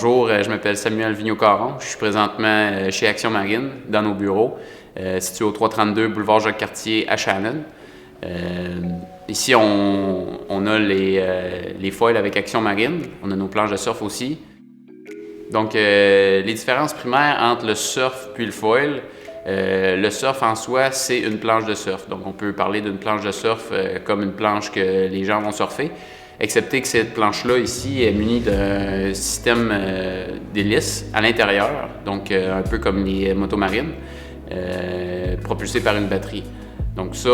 Bonjour, je m'appelle Samuel Vigneault-Caron. Je suis présentement chez Action Marine, dans nos bureaux, situés au 332 boulevard Jacques-Cartier à Shannon. Ici, on a les foils avec Action Marine. On a nos planches de surf aussi. Donc, les différences primaires entre le surf puis le foil. Le surf en soi, c'est une planche de surf. Donc, on peut parler d'une planche de surf comme une planche que les gens vont surfer, excepté que cette planche-là ici est munie d'un système d'hélice à l'intérieur, donc un peu comme les motomarines, propulsé par une batterie. Donc ça,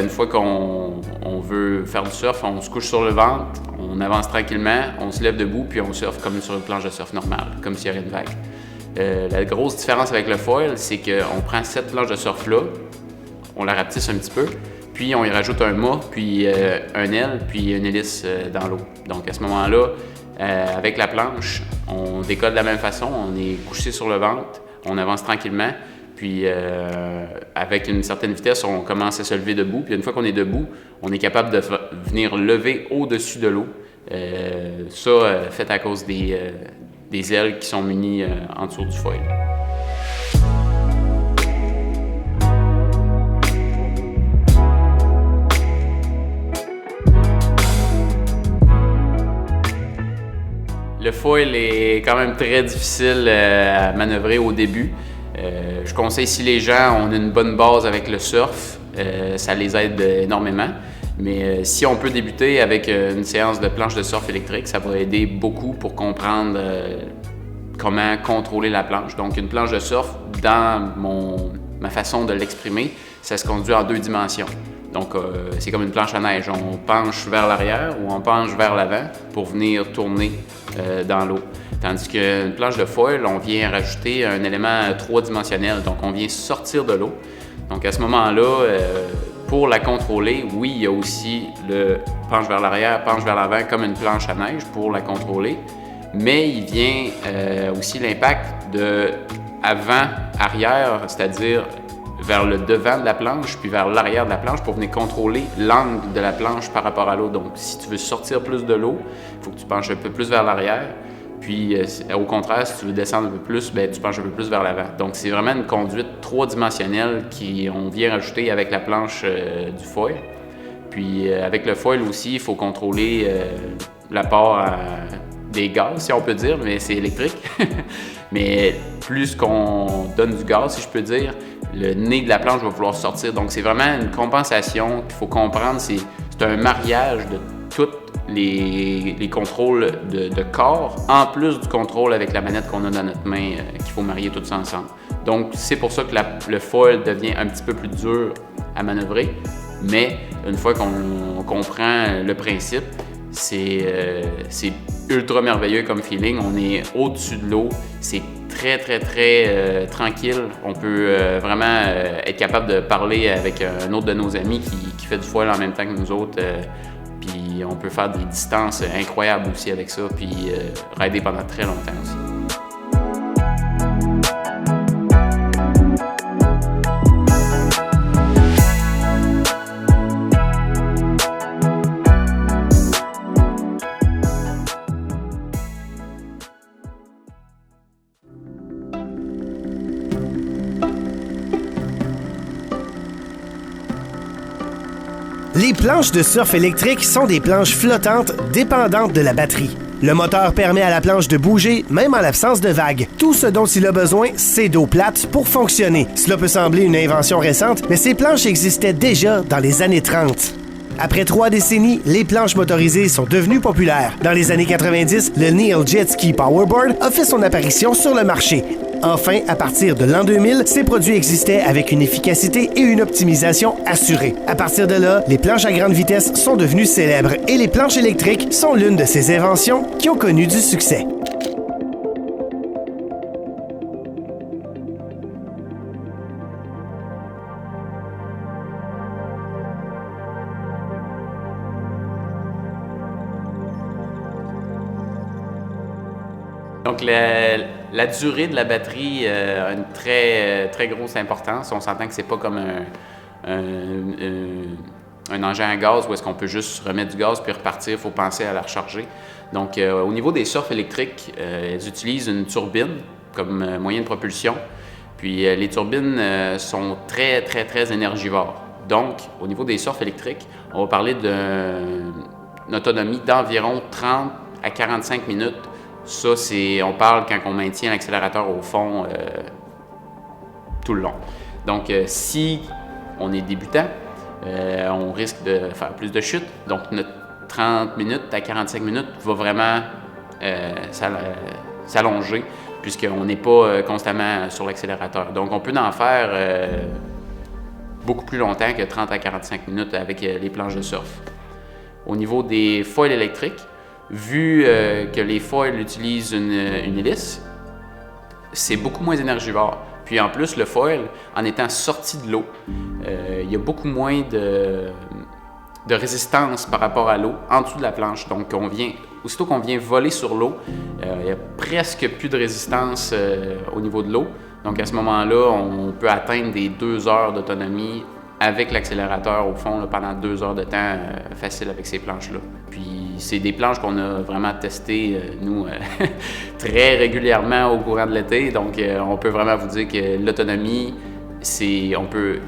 une fois qu'on veut faire du surf, on se couche sur le ventre, on avance tranquillement, on se lève debout, puis on surfe comme sur une planche de surf normale, comme s'il y avait une vague. La grosse différence avec le foil, c'est qu'on prend cette planche de surf-là, on la rapetisse un petit peu, puis on y rajoute un mât, puis un aile, puis une hélice dans l'eau. Donc à ce moment-là, avec la planche, on décolle de la même façon, on est couché sur le ventre, on avance tranquillement, puis avec une certaine vitesse, on commence à se lever debout, puis une fois qu'on est debout, on est capable de venir lever au-dessus de l'eau. Fait à cause des ailes qui sont munies en dessous du foil. Le foil est quand même très difficile à manœuvrer au début. Je conseille, si les gens ont une bonne base avec le surf, ça les aide énormément. Mais si on peut débuter avec une séance de planche de surf électrique, ça va aider beaucoup pour comprendre comment contrôler la planche. Donc une planche de surf, dans ma façon de l'exprimer, ça se conduit en 2 dimensions. Donc c'est comme une planche à neige. On penche vers l'arrière ou on penche vers l'avant pour venir tourner dans l'eau. Tandis qu'une planche de foil, on vient rajouter un élément 3-dimensionnel. Donc on vient sortir de l'eau. Donc à ce moment-là, pour la contrôler, oui, il y a aussi le penche vers l'arrière, penche vers l'avant comme une planche à neige pour la contrôler. Mais il vient aussi l'impact de avant-arrière, c'est-à-dire vers le devant de la planche puis vers l'arrière de la planche pour venir contrôler l'angle de la planche par rapport à l'eau. Donc, si tu veux sortir plus de l'eau, il faut que tu penches un peu plus vers l'arrière. Puis, au contraire, si tu veux descendre un peu plus, tu penches un peu plus vers l'avant. Donc, c'est vraiment une conduite 3-dimensionnelle qu'on vient rajouter avec la planche du foil. Puis, avec le foil aussi, il faut contrôler l'apport des gaz, si on peut dire, mais c'est électrique. Mais plus qu'on donne du gaz, si je peux dire, le nez de la planche va vouloir sortir. Donc, c'est vraiment une compensation qu'il faut comprendre. C'est un mariage de tous les contrôles de corps, en plus du contrôle avec la manette qu'on a dans notre main, qu'il faut marier tout ça ensemble. Donc, c'est pour ça que le foil devient un petit peu plus dur à manœuvrer. Mais une fois qu'on comprend le principe, c'est ultra merveilleux comme feeling. On est au-dessus de l'eau. C'est très, très, très tranquille. On peut vraiment être capable de parler avec un autre de nos amis qui fait du foil en même temps que nous autres. Puis on peut faire des distances incroyables aussi avec ça. Puis rider pendant très longtemps aussi. Les planches de surf électrique sont des planches flottantes dépendantes de la batterie. Le moteur permet à la planche de bouger, même en l'absence de vagues. Tout ce dont il a besoin, c'est d'eau plate pour fonctionner. Cela peut sembler une invention récente, mais ces planches existaient déjà dans les années 30. Après 3 décennies, les planches motorisées sont devenues populaires. Dans les années 90, le Neil Jet Ski Powerboard a fait son apparition sur le marché. Enfin, à partir de l'an 2000, ces produits existaient avec une efficacité et une optimisation assurées. À partir de là, les planches à grande vitesse sont devenues célèbres et les planches électriques sont l'une de ces inventions qui ont connu du succès. Donc, la durée de la batterie a une très, très grosse importance. On s'entend que c'est pas comme un engin à gaz où est-ce qu'on peut juste remettre du gaz puis repartir, il faut penser à la recharger. Donc, au niveau des surfs électriques, elles utilisent une turbine comme moyen de propulsion. Puis, les turbines sont très, très, très énergivores. Donc, au niveau des surfs électriques, on va parler d'une autonomie d'environ 30 à 45 minutes. Ça, on parle quand on maintient l'accélérateur au fond tout le long. Donc, si on est débutant, on risque de faire plus de chutes. Donc, notre 30 minutes à 45 minutes va vraiment s'allonger puisqu'on n'est pas constamment sur l'accélérateur. Donc, on peut en faire beaucoup plus longtemps que 30 à 45 minutes avec les planches de surf. Au niveau des foils électriques, vu que les foils utilisent une hélice, c'est beaucoup moins énergivore. Puis en plus, le foil, en étant sorti de l'eau, il y a beaucoup moins de résistance par rapport à l'eau en dessous de la planche. Donc, aussitôt qu'on vient voler sur l'eau, il n'y a presque plus de résistance au niveau de l'eau. Donc, à ce moment-là, on peut atteindre des 2 heures d'autonomie avec l'accélérateur au fond là, pendant 2 heures de temps facile avec ces planches-là. Puis, c'est des planches qu'on a vraiment testées, nous, très régulièrement au courant de l'été. Donc, on peut vraiment vous dire que l'autonomie, c'est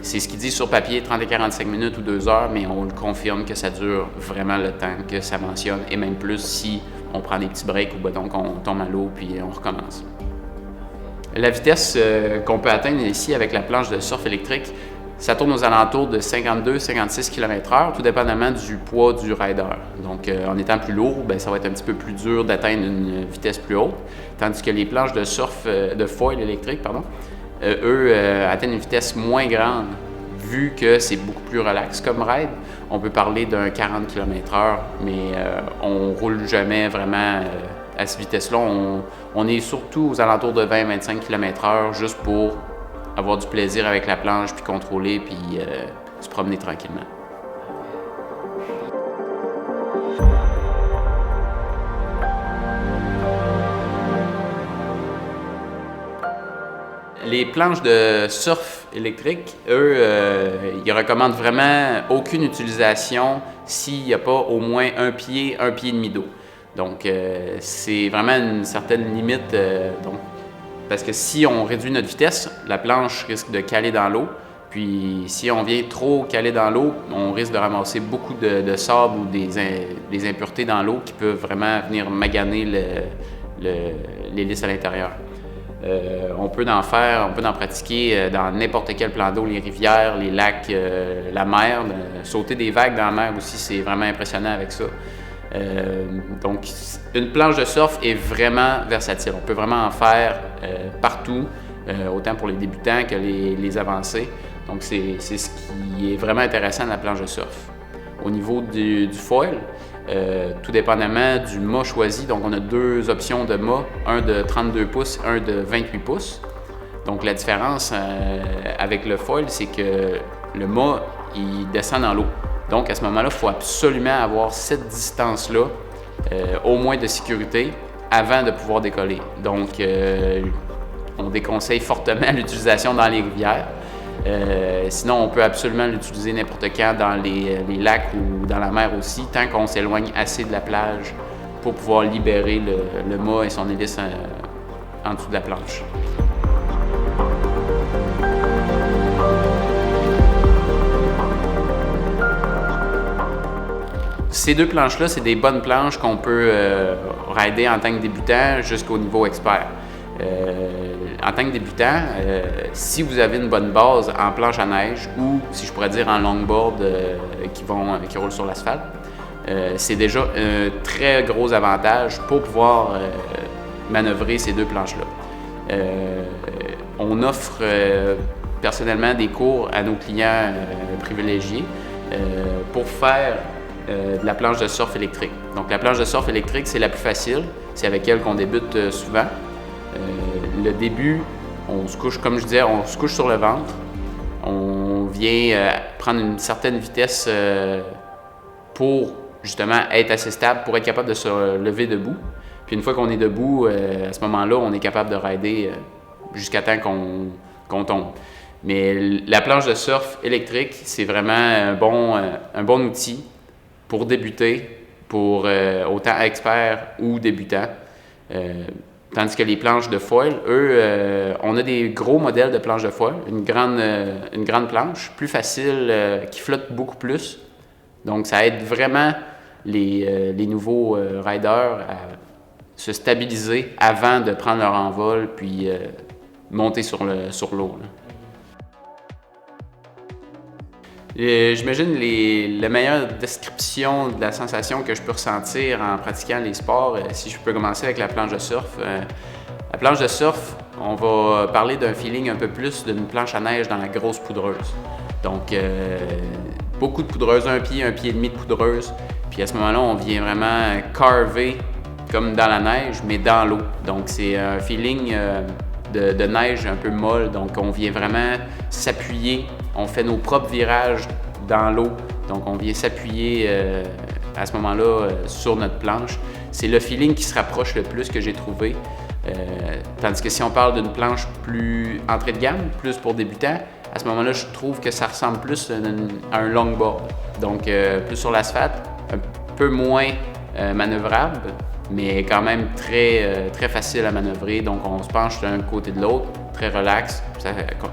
ce qu'ils disent sur papier, 30 à 45 minutes ou 2 heures, mais on le confirme que ça dure vraiment le temps que ça mentionne, et même plus si on prend des petits breaks ou donc on tombe à l'eau puis on recommence. La vitesse qu'on peut atteindre ici avec la planche de surf électrique, ça tourne aux alentours de 52-56 km/h, tout dépendamment du poids du rider. Donc, en étant plus lourd, ça va être un petit peu plus dur d'atteindre une vitesse plus haute, tandis que les planches de surf, de foil électrique, eux atteignent une vitesse moins grande, vu que c'est beaucoup plus relax comme ride. On peut parler d'un 40 km/h, mais on roule jamais vraiment à cette vitesse-là. On est surtout aux alentours de 20-25 km/h juste pour avoir du plaisir avec la planche, puis contrôler, puis se promener tranquillement. Les planches de surf électrique, eux, ils recommandent vraiment aucune utilisation s'il n'y a pas au moins un pied et demi d'eau. Donc, c'est vraiment une certaine limite. Parce que si on réduit notre vitesse, la planche risque de caler dans l'eau. Puis, si on vient trop caler dans l'eau, on risque de ramasser beaucoup de sable ou des impuretés dans l'eau qui peuvent vraiment venir maganer l'hélice à l'intérieur. On peut en pratiquer dans n'importe quel plan d'eau, les rivières, les lacs, la mer. Sauter des vagues dans la mer aussi, c'est vraiment impressionnant avec ça. Donc, une planche de surf est vraiment versatile. On peut vraiment en faire partout, autant pour les débutants que les avancés. Donc, c'est ce qui est vraiment intéressant de la planche de surf. Au niveau du foil, tout dépendamment du mât choisi, donc on a 2 options de mât, un de 32 pouces, un de 28 pouces. Donc, la différence avec le foil, c'est que le mât, il descend dans l'eau. Donc, à ce moment-là, il faut absolument avoir cette distance-là, au moins de sécurité, avant de pouvoir décoller. Donc, on déconseille fortement l'utilisation dans les rivières. Sinon, on peut absolument l'utiliser n'importe quand dans les lacs ou dans la mer aussi, tant qu'on s'éloigne assez de la plage pour pouvoir libérer le mât et son hélice en dessous de la planche. Ces 2 planches-là, c'est des bonnes planches qu'on peut rider en tant que débutant jusqu'au niveau expert. En tant que débutant, si vous avez une bonne base en planche à neige ou, si je pourrais dire, en longboard qui roulent sur l'asphalte, c'est déjà un très gros avantage pour pouvoir manœuvrer ces 2 planches-là. On offre personnellement des cours à nos clients privilégiés pour faire de la planche de surf électrique. Donc, la planche de surf électrique, c'est la plus facile. C'est avec elle qu'on débute souvent. Le début, on se couche, comme je disais, on se couche sur le ventre. On vient prendre une certaine vitesse pour justement être assez stable, pour être capable de se lever debout. Puis une fois qu'on est debout, à ce moment-là, on est capable de rider jusqu'à temps qu'on tombe. Mais la planche de surf électrique, c'est vraiment un bon outil pour débuter, pour autant experts ou débutants. Tandis que les planches de foil, eux, on a des gros modèles de planches de foil, une grande planche, plus facile, qui flotte beaucoup plus. Donc, ça aide vraiment les nouveaux riders à se stabiliser avant de prendre leur envol puis monter sur l'eau. J'imagine la meilleure description de la sensation que je peux ressentir en pratiquant les sports, si je peux commencer avec la planche de surf. La planche de surf, on va parler d'un feeling un peu plus d'une planche à neige dans la grosse poudreuse. Donc, beaucoup de poudreuse, un pied et demi de poudreuse. Puis à ce moment-là, on vient vraiment carver comme dans la neige, mais dans l'eau. Donc, c'est un feeling de neige un peu molle. Donc, on vient vraiment s'appuyer. On fait nos propres virages dans l'eau. Donc, on vient s'appuyer à ce moment-là sur notre planche. C'est le feeling qui se rapproche le plus que j'ai trouvé. Tandis que si on parle d'une planche plus entrée de gamme, plus pour débutants, à ce moment-là, je trouve que ça ressemble plus à un longboard. Donc, plus sur l'asphalte, un peu moins manœuvrable, mais quand même très facile à manœuvrer. Donc, on se penche d'un côté de l'autre, très relax,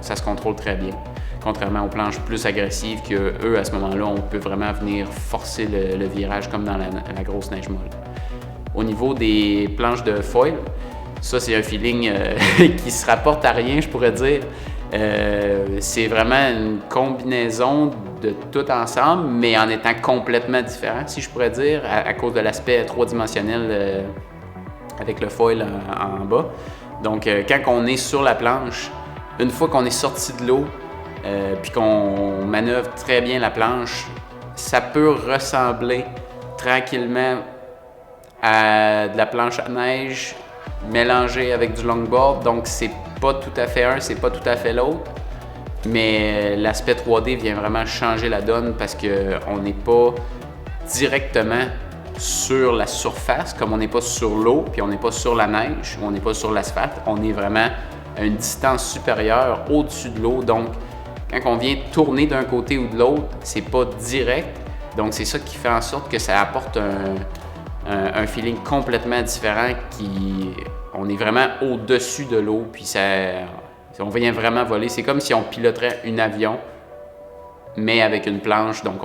ça se contrôle très bien. Contrairement aux planches plus agressives que eux, à ce moment-là, on peut vraiment venir forcer le virage comme dans la grosse neige molle. Au niveau des planches de foil, ça, c'est un feeling qui se rapporte à rien, je pourrais dire. C'est vraiment une combinaison de tout ensemble, mais en étant complètement différent, si je pourrais dire, à cause de l'aspect trois-dimensionnel avec le foil en bas. Donc, quand on est sur la planche, une fois qu'on est sorti de l'eau, puis qu'on manœuvre très bien la planche, ça peut ressembler tranquillement à de la planche à neige mélangée avec du longboard. Donc, c'est pas tout à fait un, c'est pas tout à fait l'autre. Mais l'aspect 3D vient vraiment changer la donne parce qu'on n'est pas directement sur la surface, comme on n'est pas sur l'eau, puis on n'est pas sur la neige, on n'est pas sur l'asphalte. On est vraiment à une distance supérieure au-dessus de l'eau. Donc, quand on vient tourner d'un côté ou de l'autre, c'est pas direct. Donc, c'est ça qui fait en sorte que ça apporte un feeling complètement différent on est vraiment au-dessus de l'eau, puis on vient vraiment voler. C'est comme si on piloterait un avion, mais avec une planche. Donc,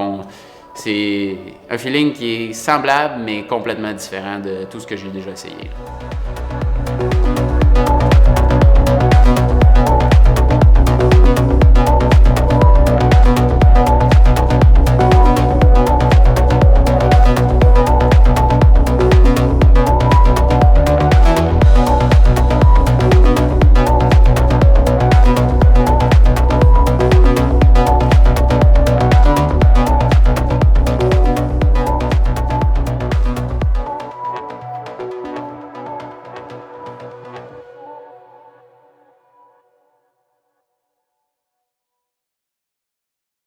c'est un feeling qui est semblable, mais complètement différent de tout ce que j'ai déjà essayé.